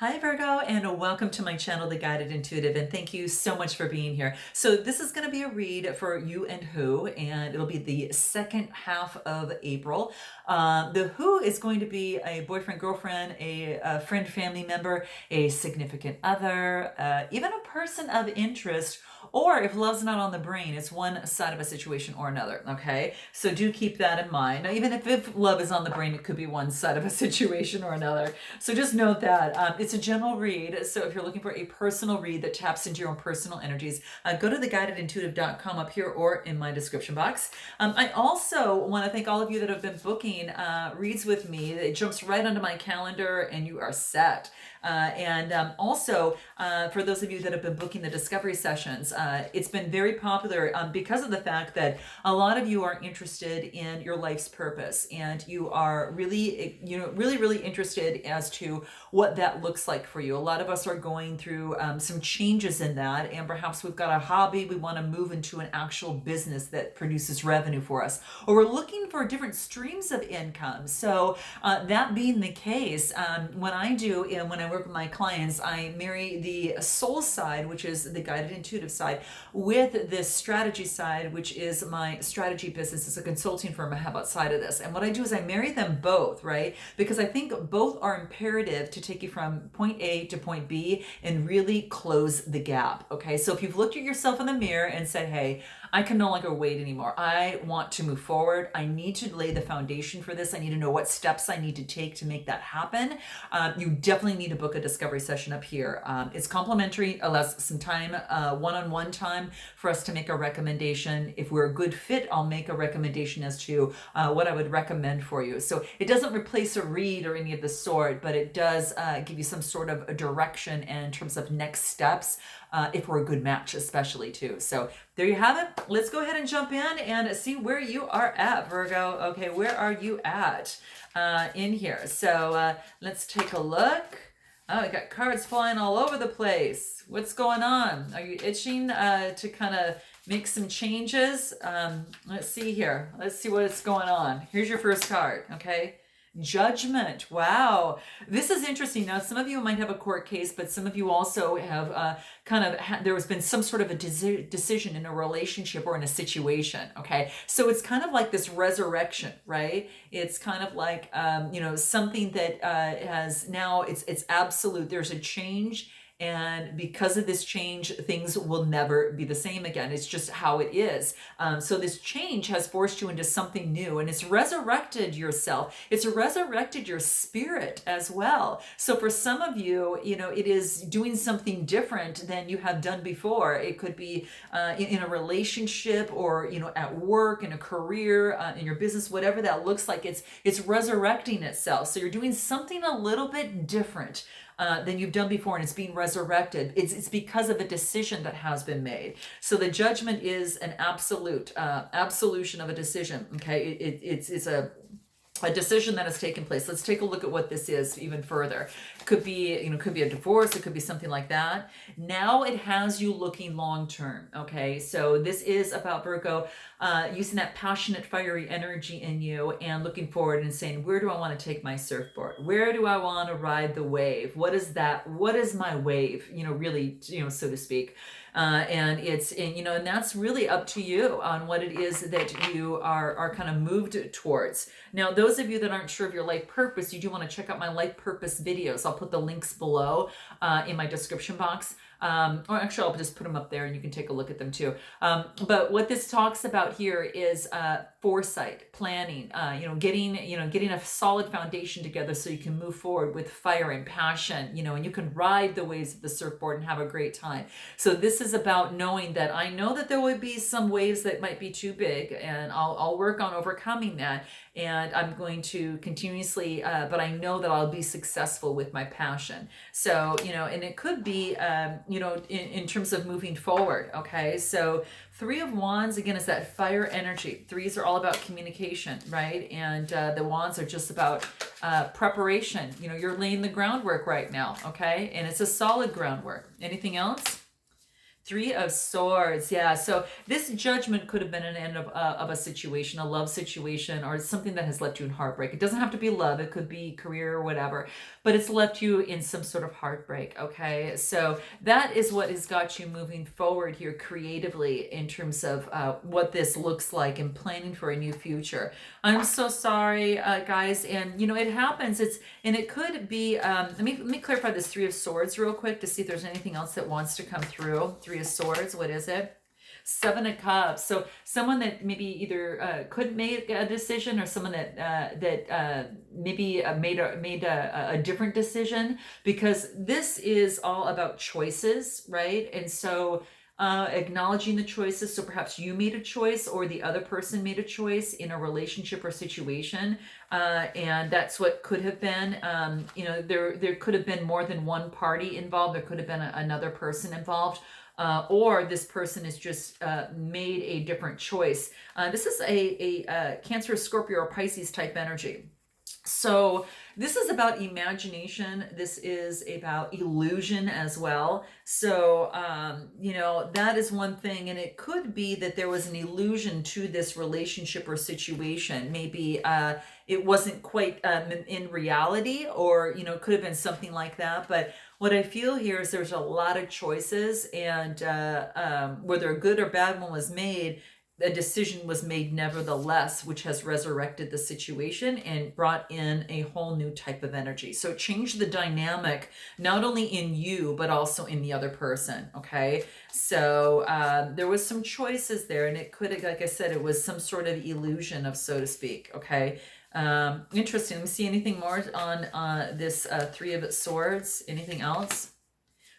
Hi Virgo, and welcome to my channel, The Guided Intuitive, and thank you so much for being here. So this is going to be a read for you and who, and it'll be the second half of April. The who is going to be a boyfriend, girlfriend, a friend, family member, a significant other, even a person of interest, or if love's not on the brain, it's one side of a situation or another, okay? So do keep that in mind. Now, even if love is on the brain, it could be one side of a situation or another. So just note that. It's a general read, so if you're looking for a personal read that taps into your own personal energies, go to theguidedintuitive.com up here or in my description box. I also want to thank all of you that have been booking reads with me. It jumps right onto my calendar and you are set. Also, for those of you that have been booking the discovery sessions, it's been very popular because of the fact that a lot of you are interested in your life's purpose, and you are really, really interested as to what that looks like for you. A lot of us are going through some changes in that, and perhaps we've got a hobby we want to move into an actual business that produces revenue for us, or we're looking for different streams of income. So that being the case, when I work with my clients, I marry the soul side, which is the guided intuitive side, with this strategy side, which is my strategy business. It's a consulting firm I have outside of this. And what I do is I marry them both, right? Because I think both are imperative to take you from point A to point B and really close the gap. Okay. So if you've looked at yourself in the mirror and said, hey, I can no longer wait anymore. I want to move forward. I need to lay the foundation for this. I need to know what steps I need to take to make that happen. You definitely need to book a discovery session up here. It's complimentary, allows some time, one-on-one time for us to make a recommendation. If we're a good fit, I'll make a recommendation as to what I would recommend for you. So it doesn't replace a read or any of the sort, but it does give you some sort of a direction and in terms of next steps, if we're a good match, especially too. So there you have it. Let's go ahead and jump in and see where you are at, Virgo. Okay, where are you at in here? So let's take a look. Oh, we got cards flying all over the place. What's going on? Are you itching to kind of make some changes? Let's see here. Let's see what's going on. Here's your first card, okay? Judgment. Wow. This is interesting. Now, some of you might have a court case, but some of you also have there has been some sort of a decision in a relationship or in a situation. Okay. So it's kind of like this resurrection, right? It's kind of like, something that has now it's absolute. There's a change. And because of this change, things will never be the same again. It's just how it is. So this change has forced you into something new, and it's resurrected yourself. It's resurrected your spirit as well. So for some of you, it is doing something different than you have done before. It could be in a relationship, or at work, in a career, in your business, whatever that looks like. It's resurrecting itself. So you're doing something a little bit different than you've done before, and it's being resurrected. It's because of a decision that has been made. So the judgment is an absolute absolution of a decision. Okay, it's a decision that has taken place. Let's take a look at what this is even further. It could be, could be a divorce. It could be something like that. Now it has you looking long term. Okay, so this is about Virgo using that passionate, fiery energy in you and looking forward and saying, where do I want to take my surfboard? Where do I want to ride the wave? What is that? What is my wave? Really, so to speak. And that's really up to you on what it is that you are kind of moved towards. Now, those of you that aren't sure of your life purpose, you do want to check out my life purpose videos. I'll put the links below in my description box. Or actually, I'll just put them up there and you can take a look at them too. But what this talks about here is foresight, planning, getting a solid foundation together so you can move forward with fire and passion, and you can ride the waves of the surfboard and have a great time. So this is about knowing that I know that there would be some waves that might be too big, and I'll work on overcoming that. And I'm going to continuously, but I know that I'll be successful with my passion. So, and it could be, in terms of moving forward. Okay. So 3 of Wands, again, is that fire energy. 3s are all about communication, right? And the Wands are just about preparation. You're laying the groundwork right now. Okay. And it's a solid groundwork. Anything else? Three of Swords, yeah. So this judgment could have been an end of a situation, a love situation, or something that has left you in heartbreak. It doesn't have to be love; it could be career or whatever, but it's left you in some sort of heartbreak. Okay, so that is what has got you moving forward here creatively in terms of what this looks like and planning for a new future. I'm so sorry, guys, and it happens. It could be. Let me clarify this Three of Swords real quick to see if there's anything else that wants to come through. Three of Swords. What is it? Seven of Cups. So someone that maybe either couldn't make a decision, or someone that maybe made a different decision, because this is all about choices, right? And so acknowledging the choices. So perhaps you made a choice or the other person made a choice in a relationship or situation. And that's what could have been. There could have been more than one party involved. There could have been another person involved. Or this person has just made a different choice. This is a Cancer, Scorpio, or Pisces type energy. So this is about imagination. This is about illusion as well. So, that is one thing. And it could be that there was an illusion to this relationship or situation. Maybe it wasn't quite in reality, or, it could have been something like that. But what I feel here is there's a lot of choices, and whether a good or bad one was made, a decision was made nevertheless, which has resurrected the situation and brought in a whole new type of energy. So it changed the dynamic, not only in you, but also in the other person. Okay. So there was some choices there, and it could have, like I said, it was some sort of illusion of, so to speak. Okay. Interesting. Let me see anything more on this Three of Swords. Anything else?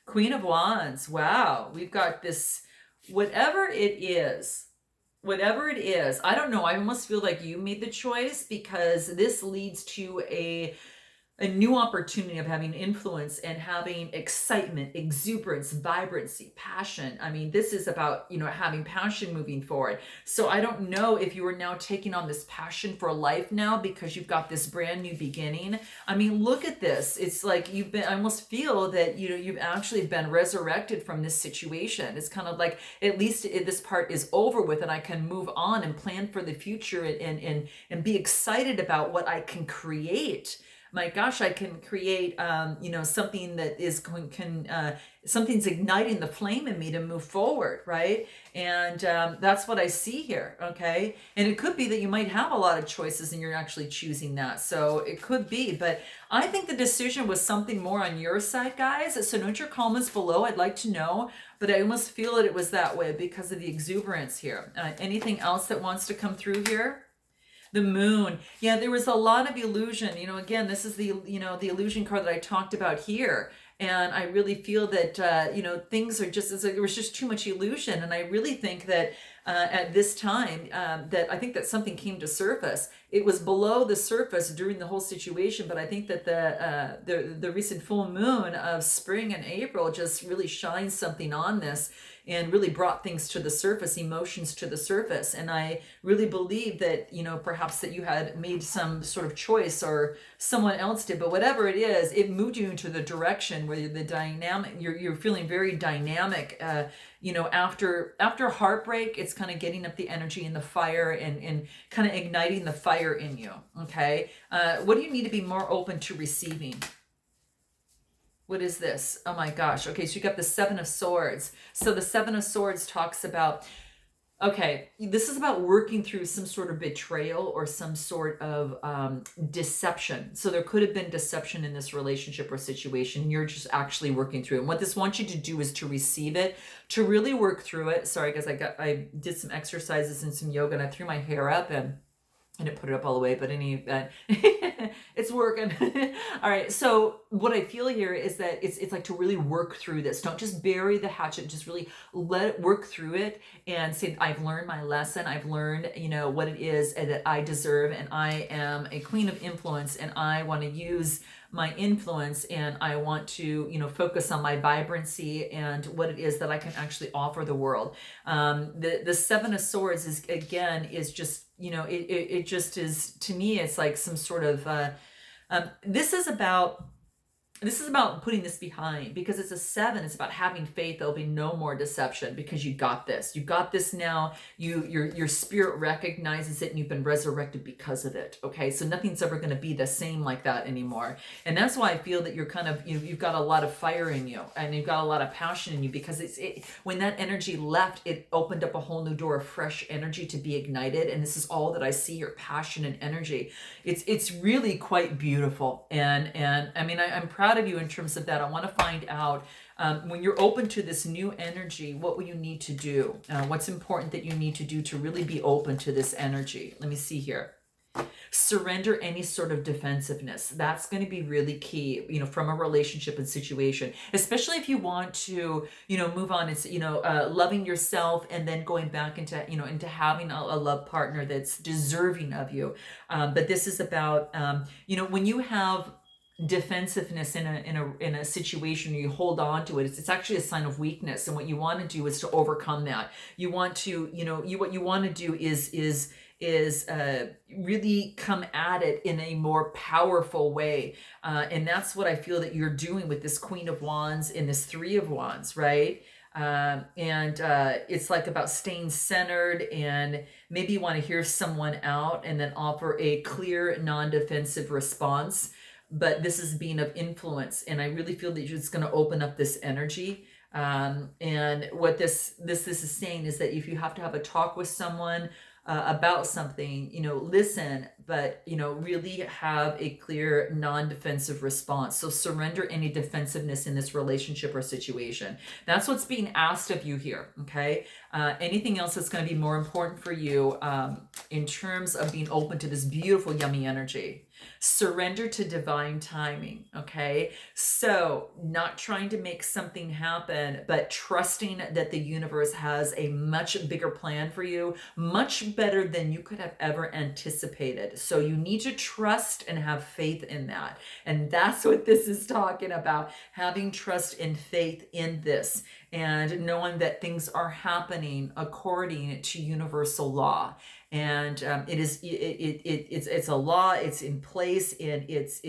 Queen of Wands. Wow. We've got this, whatever it is, I don't know. I almost feel like you made the choice, because this leads to a new opportunity of having influence and having excitement, exuberance, vibrancy, passion. I mean, this is about, having passion moving forward. So I don't know if you are now taking on this passion for life now because you've got this brand new beginning. I mean, look at this. It's like I almost feel that, you've actually been resurrected from this situation. It's kind of like, at least this part is over with, and I can move on and plan for the future, and be excited about what I can create. My gosh, I can create, something that is something's igniting the flame in me to move forward, right? And that's what I see here, okay? And it could be that you might have a lot of choices and you're actually choosing that. So it could be, but I think the decision was something more on your side, guys. So note your comments below. I'd like to know, but I almost feel that it was that way because of the exuberance here. Anything else that wants to come through here? The Moon. Yeah, there was a lot of illusion. Again, this is the illusion card that I talked about here. And I really feel that, things are just, there was just too much illusion. And I really think that at this time, that I think that something came to surface. It was below the surface during the whole situation, but I think that the recent full moon of spring and April just really shines something on this, and really brought things to the surface, emotions to the surface. And I really believe that, perhaps that you had made some sort of choice, or someone else did, but whatever it is, it moved you into the direction where the dynamic, you're feeling very dynamic. After heartbreak, it's kind of getting up the energy and the fire, and kind of igniting the fire in you. Okay. What do you need to be more open to receiving? What is this? Oh my gosh. Okay, so you got the Seven of Swords. So the Seven of Swords talks about, okay, this is about working through some sort of betrayal or some sort of deception. So there could have been deception in this relationship or situation. You're just actually working through it. And what this wants you to do is to receive it, to really work through it. Sorry, guys, I did some exercises and some yoga, and I threw my hair up, and I didn't put it up all the way, but it's working. All right. So what I feel here is that it's like to really work through this. Don't just bury the hatchet. Just really let it work through it, and say, I've learned my lesson. I've learned, what it is that I deserve, and I am a queen of influence, and I want to use my influence, and I want to, focus on my vibrancy and what it is that I can actually offer the world. The Seven of Swords is just, it just is, to me, it's like some sort of, this is about this is about putting this behind, because it's a 7. It's about having faith. There'll be no more deception, because you got this. You got this now. Your spirit recognizes it, and you've been resurrected because of it. Okay, so nothing's ever going to be the same like that anymore. And that's why I feel that you're kind of, you've got a lot of fire in you, and you've got a lot of passion in you, because when that energy left, it opened up a whole new door of fresh energy to be ignited. And this is all that I see: your passion and energy. It's really quite beautiful. And I mean, I'm proud of you in terms of that. I want to find out, when you're open to this new energy, what will you need to do? What's important that you need to do to really be open to this energy? Let me see here. Surrender any sort of defensiveness. That's going to be really key, from a relationship and situation, especially if you want to, move on. It's, loving yourself, and then going back into, into having a love partner that's deserving of you. But this is about, when you have defensiveness in a situation, you hold on to it, it's actually a sign of weakness. And what you want to do is to overcome that. You want to, what you want to do is really come at it in a more powerful way. And that's what I feel that you're doing with this Queen of Wands and this Three of Wands, right? It's like about staying centered, and maybe you want to hear someone out and then offer a clear, non-defensive response. But this is being of influence, and I really feel that it's going to open up this energy. And what this is saying is that if you have to have a talk with someone about something, listen, but really have a clear non-defensive response. So surrender any defensiveness in this relationship or situation. That's what's being asked of you here. Okay. Anything else that's going to be more important for you in terms of being open to this beautiful, yummy energy? Surrender to divine timing. Okay. So not trying to make something happen, but trusting that the universe has a much bigger plan for you, much better than you could have ever anticipated. So you need to trust and have faith in that. And that's what this is talking about: having trust and faith in this, and knowing that things are happening according to universal law. And it's a law, it's in place, and it's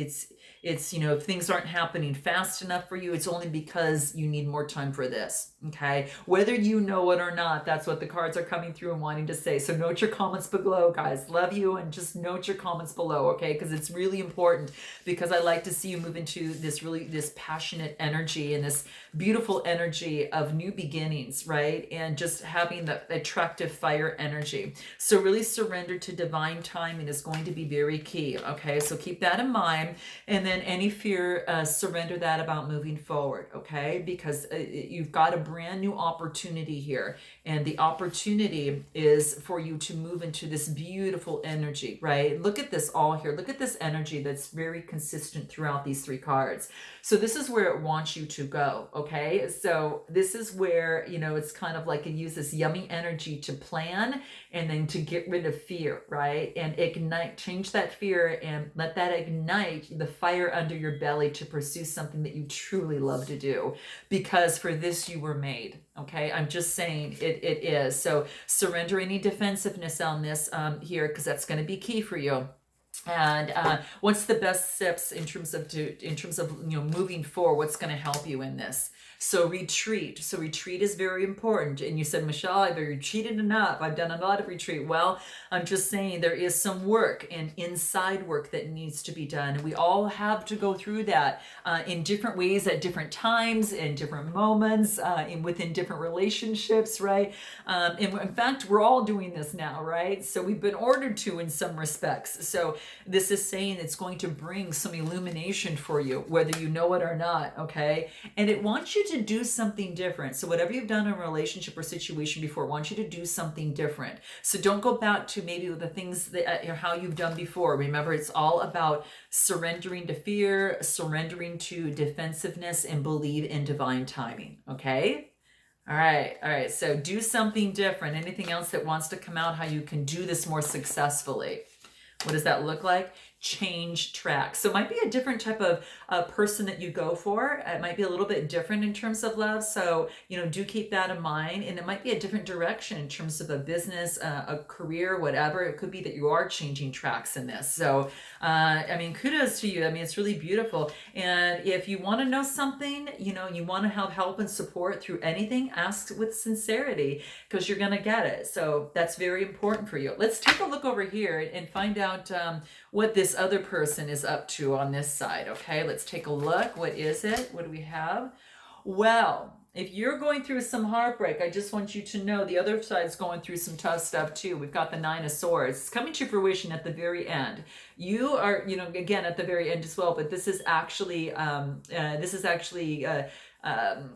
if things aren't happening fast enough for you, it's only because you need more time for this. Okay, whether you know it or not, that's what the cards are coming through and wanting to say. So note your comments below, guys. Love you, and just note your comments below, okay? Because it's really important, because I like to see you move into this passionate energy and this beautiful energy of new beginnings, right? And just having the attractive fire energy. So really surrender to divine timing is going to be very key. Okay, so keep that in mind. And then any fear, surrender that about moving forward. Okay, because you've got a brand new opportunity here, and the opportunity is for you to move into this beautiful energy, right? Look at this all here. Look at this energy that's very consistent throughout these 3 cards. So this is where it wants you to go. Okay, so this is where, it's kind of like you use this yummy energy to plan, and then to get rid of fear, right? And ignite, change that fear, and let that ignite the fire under your belly to pursue something that you truly love to do, because for this you were made. Okay, I'm just saying it is. So surrender any defensiveness on this here, because that's going to be key for you. And what's the best steps in terms of moving forward? What's going to help you in this? So retreat. So retreat is very important. And you said, Michelle, I've retreated enough. I've done a lot of retreat. Well, I'm just saying there is some work and inside work that needs to be done. And we all have to go through that in different ways at different times, in different moments, within different relationships, right? And in fact, we're all doing this now, right? So we've been ordered to in some respects. So this is saying it's going to bring some illumination for you, whether you know it or not, okay? And it wants you to do something different. So whatever you've done in a relationship or situation before, it wants you to do something different. So don't go back to maybe the things that how you've done before. Remember, it's all about surrendering to fear, surrendering to defensiveness, and believe in divine timing, okay? All right. So do something different. Anything else that wants to come out, how you can do this more successfully? What does that look like? change tracks. So it might be a different type of person that you go for. It might be a little bit different in terms of love. So, do keep that in mind. And it might be a different direction in terms of a business, a career, whatever. It could be that you are changing tracks in this. So, kudos to you. It's really beautiful. And if you want to know something, you want to have help and support through anything, ask with sincerity, because you're going to get it. So that's very important for you. Let's take a look over here and find out what this other person is up to on this side. Okay, let's take a look. What is it? What do we have? Well, if you're going through some heartbreak, I just want you to know the other side's going through some tough stuff too. We've got the Nine of Swords. It's coming to fruition at the very end. You are, again, at the very end as well, but this is actually,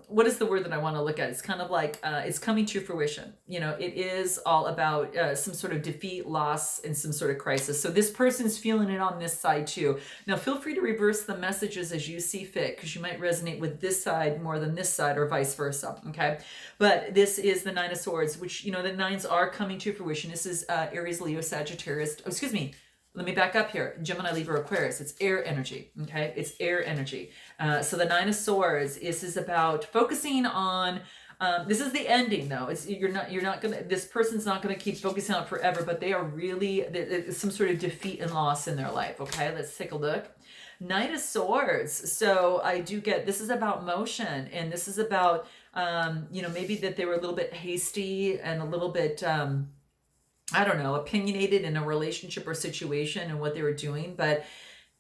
what is the word that I want to look at? It's kind of like it's coming to fruition. It is all about some sort of defeat, loss, and some sort of crisis. So this person's feeling it on this side too. Now feel free to reverse the messages as you see fit, because you might resonate with this side more than this side, or vice versa. Okay, but this is the Nine of Swords, which the nines are coming to fruition. This is Aries, Leo, Sagittarius. Oh, excuse me. Let me back up here. Gemini, Libra, Aquarius. It's air energy. Okay, it's air energy. So the Nine of Swords. This is about focusing on. This is the ending, though. You're not gonna. This person's not gonna keep focusing on it forever, but they are really there's some sort of defeat and loss in their life. Okay, let's take a look. Knight of Swords. So I do get this is about motion, and this is about maybe that they were a little bit hasty and a little bit. I don't know, opinionated in a relationship or situation and what they were doing, but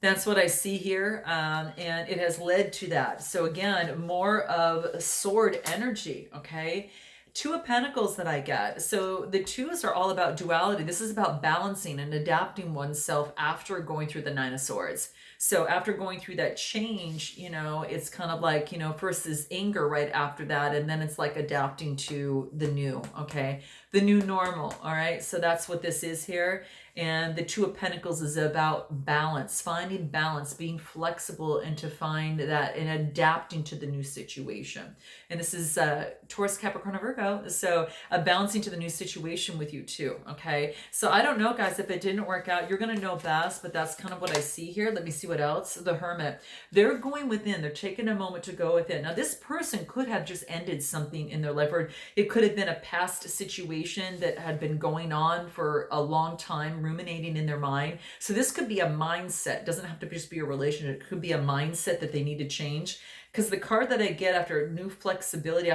that's what I see here, and it has led to that. So again, more of sword energy, okay? Two of Pentacles that I get. So the twos are all about duality. This is about balancing and adapting oneself after going through the Nine of Swords. So after going through that change, it's kind of like, first is anger right after that, and then it's like adapting to the new, okay? The new normal, all right? So that's what this is here. And the Two of Pentacles is about balance, finding balance, being flexible, and to find that and adapting to the new situation. And this is Taurus, Capricorn, Virgo. So balancing to the new situation with you too, okay? So I don't know, guys, if it didn't work out, you're going to know best, but that's kind of what I see here. Let me see what else. The Hermit. They're going within. They're taking a moment to go within. Now, this person could have just ended something in their life, or it could have been a past situation that had been going on for a long time, ruminating in their mind. So this could be a mindset. It doesn't have to just be a relationship. It could be a mindset that they need to change. Because the card that I get after new flexibility,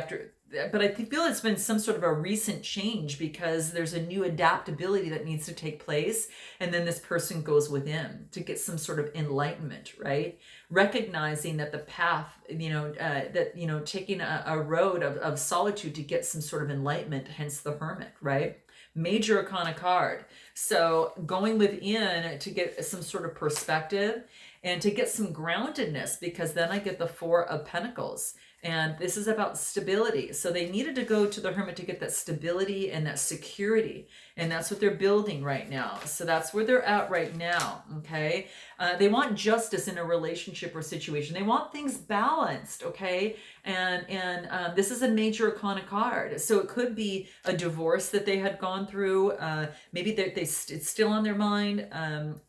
but I feel it's been some sort of a recent change, because there's a new adaptability that needs to take place. And then this person goes within to get some sort of enlightenment, right? Recognizing that the path, taking a road of solitude to get some sort of enlightenment, hence the Hermit, right? Major Arcana card. So going within to get some sort of perspective and to get some groundedness, because then I get the Four of Pentacles. And this is about stability. So they needed to go to the Hermit to get that stability and that security. And that's what they're building right now. So that's where they're at right now, okay? They want justice in a relationship or situation. They want things balanced, okay? And this is a major Arcana card. So it could be a divorce that they had gone through. Maybe it's still on their mind.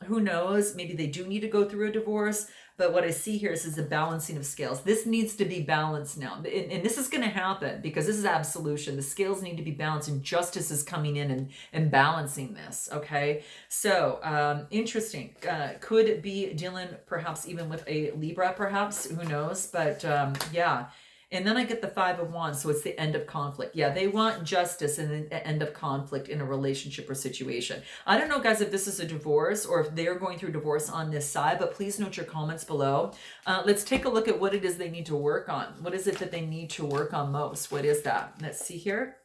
Who knows? Maybe they do need to go through a divorce. But what I see here is a balancing of scales. This needs to be balanced now. And this is going to happen because this is absolution. The scales need to be balanced, and justice is coming in and balancing this, okay? So, interesting. Could be dealing perhaps even with a Libra, perhaps. Who knows? But yeah. And then I get the Five of Wands, so it's the end of conflict. Yeah, they want justice and the end of conflict in a relationship or situation. I don't know, guys, if this is a divorce or if they're going through divorce on this side, but please note your comments below. Let's take a look at what it is they need to work on. What is it that they need to work on most? What is that? Let's see here.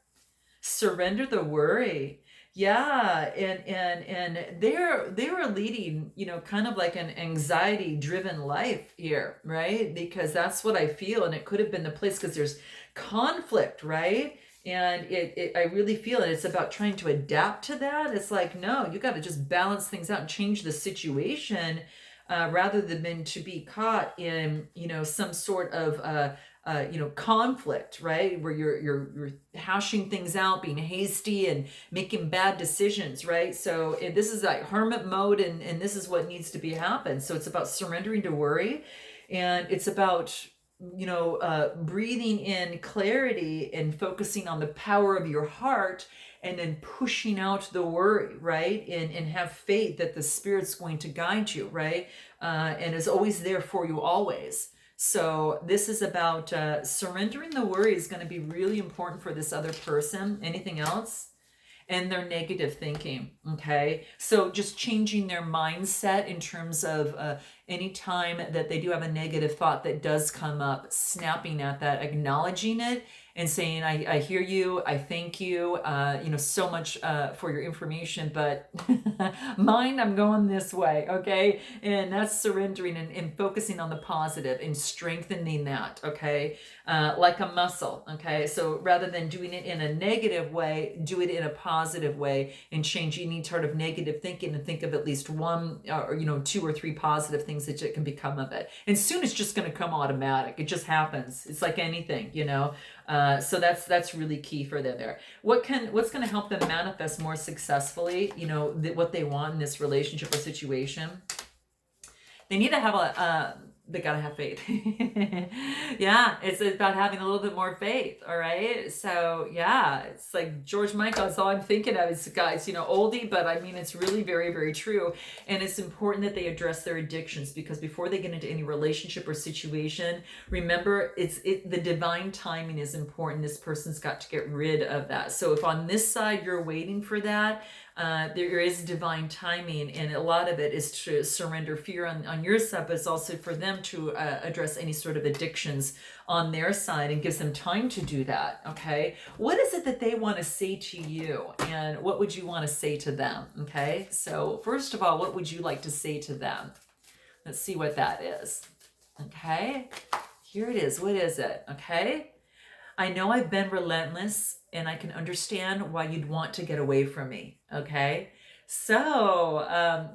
Surrender the worry. Yeah, and they're leading, kind of like an anxiety-driven life here, right? Because that's what I feel, and it could have been the place because there's conflict, right? And I really feel it. It's about trying to adapt to that. It's like, no, you got to just balance things out and change the situation. rather than to be caught in, some sort of conflict, right? Where you're hashing things out, being hasty and making bad decisions, right? So this is like hermit mode, and this is what needs to be happen. So it's about surrendering to worry, and it's about breathing in clarity and focusing on the power of your heart, and then pushing out the worry, right? And have faith that the Spirit's going to guide you, right? And is always there for you always. So this is about surrendering the worry is going to be really important for this other person. Anything else? And their negative thinking. Okay. So just changing their mindset in terms of any time that they do have a negative thought that does come up, snapping at that, acknowledging it, and saying, I hear you, I thank you, so much for your information, but mine, I'm going this way, okay? And that's surrendering and focusing on the positive and strengthening that, okay? Like a muscle, okay? So rather than doing it in a negative way, do it in a positive way, and change any sort of negative thinking and think of at least one or, 2 or 3 positive things that can become of it. And soon it's just going to come automatic. It just happens. It's like anything, so that's really key for them there. What's going to help them manifest more successfully, what they want in this relationship or situation? They need to have they gotta have faith. Yeah, it's about having a little bit more faith. All right, so yeah, it's like George Michael. That's all I'm thinking of is, guys, oldie, but I mean, it's really very, very true. And it's important that they address their addictions, because before they get into any relationship or situation, remember, the divine timing is important. This person's got to get rid of that. So if on this side you're waiting for that, there is divine timing, and a lot of it is to surrender fear on your side, but it's also for them to address any sort of addictions on their side, and gives them time to do that. Okay, what is it that they want to say to you, and what would you want to say to them? Okay, so first of all, what would you like to say to them? Let's see what that is. Okay, here it is. What is it? Okay, I know I've been relentless, and I can understand why you'd want to get away from me. Okay. So,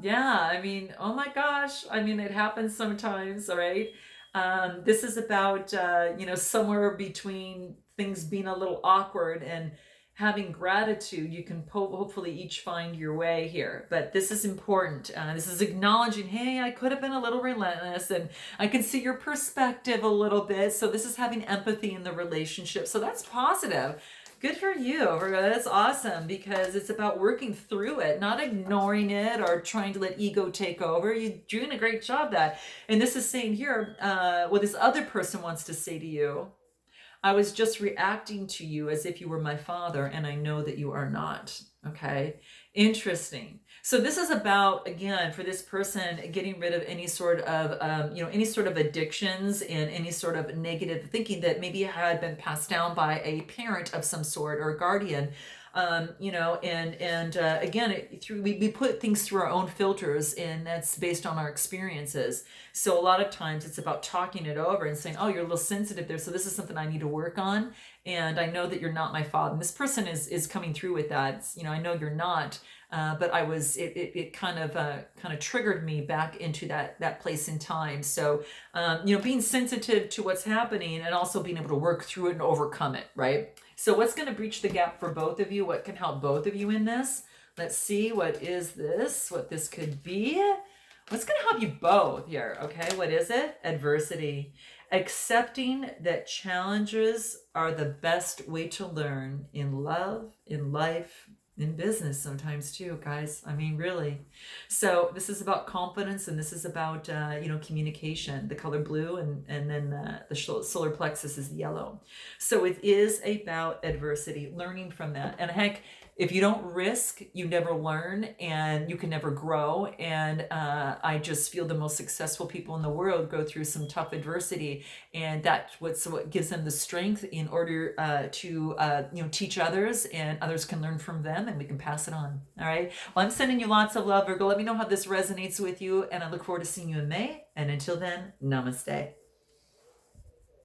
yeah, I mean, oh my gosh. I mean, it happens sometimes. All right. This is about, somewhere between things being a little awkward and having gratitude. You can hopefully each find your way here, but this is important. This is acknowledging, hey, I could have been a little relentless, and I can see your perspective a little bit. So this is having empathy in the relationship. So that's positive. Good for you, Virgo. That's awesome, because it's about working through it, not ignoring it or trying to let ego take over. You're doing a great job that. And this is saying here, what this other person wants to say to you: I was just reacting to you as if you were my father, and I know that you are not. Okay, interesting. So this is about, again, for this person, getting rid of any sort of, any sort of addictions and any sort of negative thinking that maybe had been passed down by a parent of some sort or a guardian. Again, we put things through our own filters, and that's based on our experiences. So a lot of times it's about talking it over and saying, oh, you're a little sensitive there, so this is something I need to work on, and I know that you're not my father. And this person is coming through with that. It's, I know you're not, but I was. It kind of triggered me back into that place in time. So being sensitive to what's happening, and also being able to work through it and overcome it, right? So what's going to breach the gap for both of you? What can help both of you in this? Let's see, what is this? What this could be? What's going to help you both here? Okay, what is it? Adversity. Accepting that challenges are the best way to learn in love, in life, in business sometimes too, guys. I mean, really. So this is about confidence, and this is about, communication, the color blue, and then the solar plexus is yellow. So it is about adversity, learning from that. And heck, if you don't risk, you never learn, and you can never grow. And I just feel the most successful people in the world go through some tough adversity, and that's what gives them the strength in order to teach others, and others can learn from them, and we can pass it on. All right. Well, I'm sending you lots of love, Virgo. Let me know how this resonates with you, and I look forward to seeing you in May. And until then, namaste.